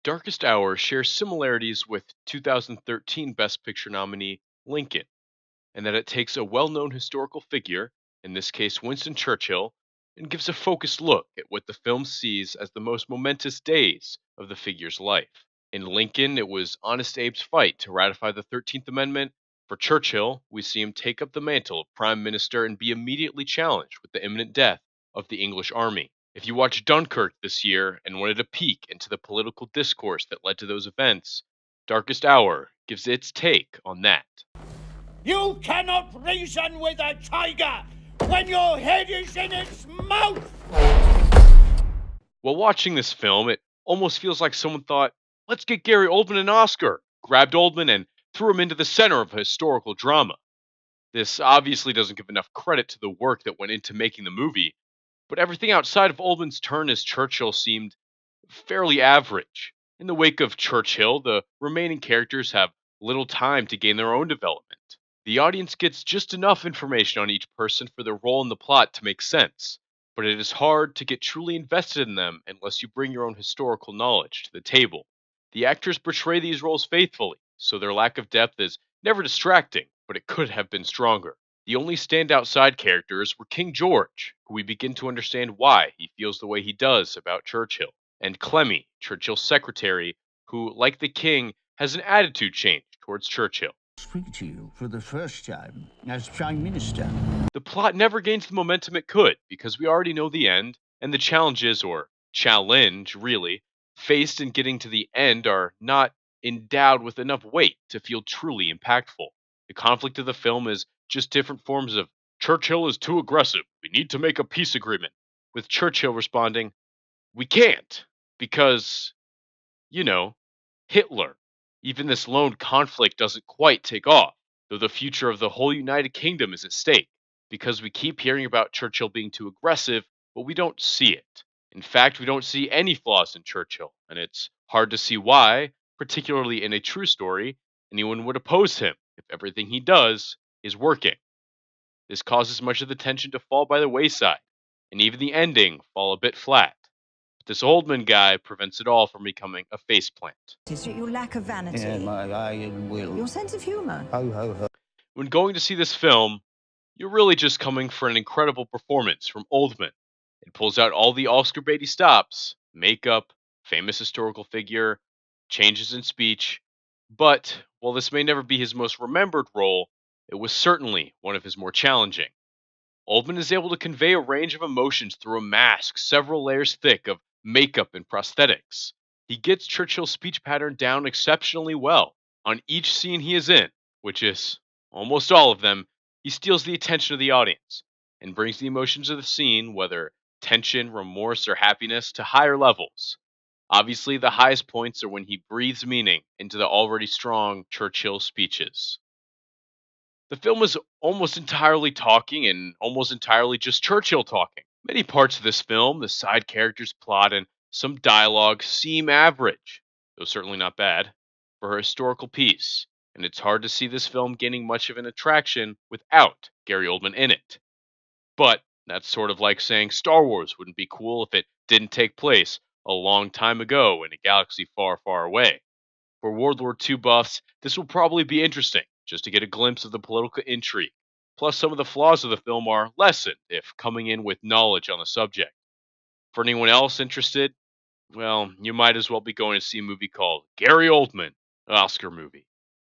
Darkest Hour shares similarities with 2013 Best Picture nominee Lincoln, and that it takes a well known historical figure, in this case Winston Churchill, and gives a focused look at what the film sees as the most momentous days of the figure's life. In Lincoln, it was Honest Abe's fight to ratify the 13th Amendment. For Churchill, we see him take up the mantle of Prime Minister and be immediately challenged with the imminent death of the English army. If you watched Dunkirk this year and wanted a peek into the political discourse that led to those events, Darkest Hour gives its take on that. You cannot reason with a tiger when your head is in its mouth! While watching this film, it almost feels like someone thought, let's get Gary Oldman an Oscar, grabbed Oldman and threw him into the center of a historical drama. This obviously doesn't give enough credit to the work that went into making the movie, but everything outside of Oldman's turn as Churchill seemed fairly average. In the wake of Churchill, the remaining characters have little time to gain their own development. The audience gets just enough information on each person for their role in the plot to make sense, but it is hard to get truly invested in them unless you bring your own historical knowledge to the table. The actors portray these roles faithfully, so their lack of depth is never distracting, but it could have been stronger. The only standout side characters were King George, who we begin to understand why he feels the way he does about Churchill, and Clemmy, Churchill's secretary, who, like the king, has an attitude change towards Churchill. Speak to you for the first time as Prime Minister. The plot never gains the momentum it could, because we already know the end, and the challenges, or challenge, really, faced in getting to the end are not endowed with enough weight to feel truly impactful. The conflict of the film is just different forms of Churchill is too aggressive, we need to make a peace agreement, with Churchill responding, we can't, because, Hitler. Even this lone conflict doesn't quite take off, though the future of the whole United Kingdom is at stake, because we keep hearing about Churchill being too aggressive, but we don't see it. In fact, we don't see any flaws in Churchill, and it's hard to see why, particularly in a true story, anyone would oppose him if everything he does is working. This causes much of the tension to fall by the wayside, and even the ending fall a bit flat. But this Oldman guy prevents it all from becoming a faceplant. It's your lack of vanity. Yeah, my iron will. Your sense of humour. Ho, ho, ho. When going to see this film, you're really just coming for an incredible performance from Oldman. It pulls out all the Oscar baity stops, makeup, famous historical figure, changes in speech. But while this may never be his most remembered role, it was certainly one of his more challenging. Oldman is able to convey a range of emotions through a mask several layers thick of makeup and prosthetics. He gets Churchill's speech pattern down exceptionally well. On each scene he is in, which is almost all of them, he steals the attention of the audience and brings the emotions of the scene, whether tension, remorse, or happiness, to higher levels. Obviously, the highest points are when he breathes meaning into the already strong Churchill speeches. The film is almost entirely talking and almost entirely just Churchill talking. Many parts of this film, the side characters' plot, and some dialogue seem average, though certainly not bad, for a historical piece, and it's hard to see this film gaining much of an attraction without Gary Oldman in it. But that's sort of like saying Star Wars wouldn't be cool if it didn't take place a long time ago in a galaxy far, far away. For World War II buffs, this will probably be interesting, just to get a glimpse of the political intrigue. Plus, some of the flaws of the film are lessened if coming in with knowledge on the subject. For anyone else interested, well, you might as well be going to see a movie called Gary Oldman, an Oscar movie.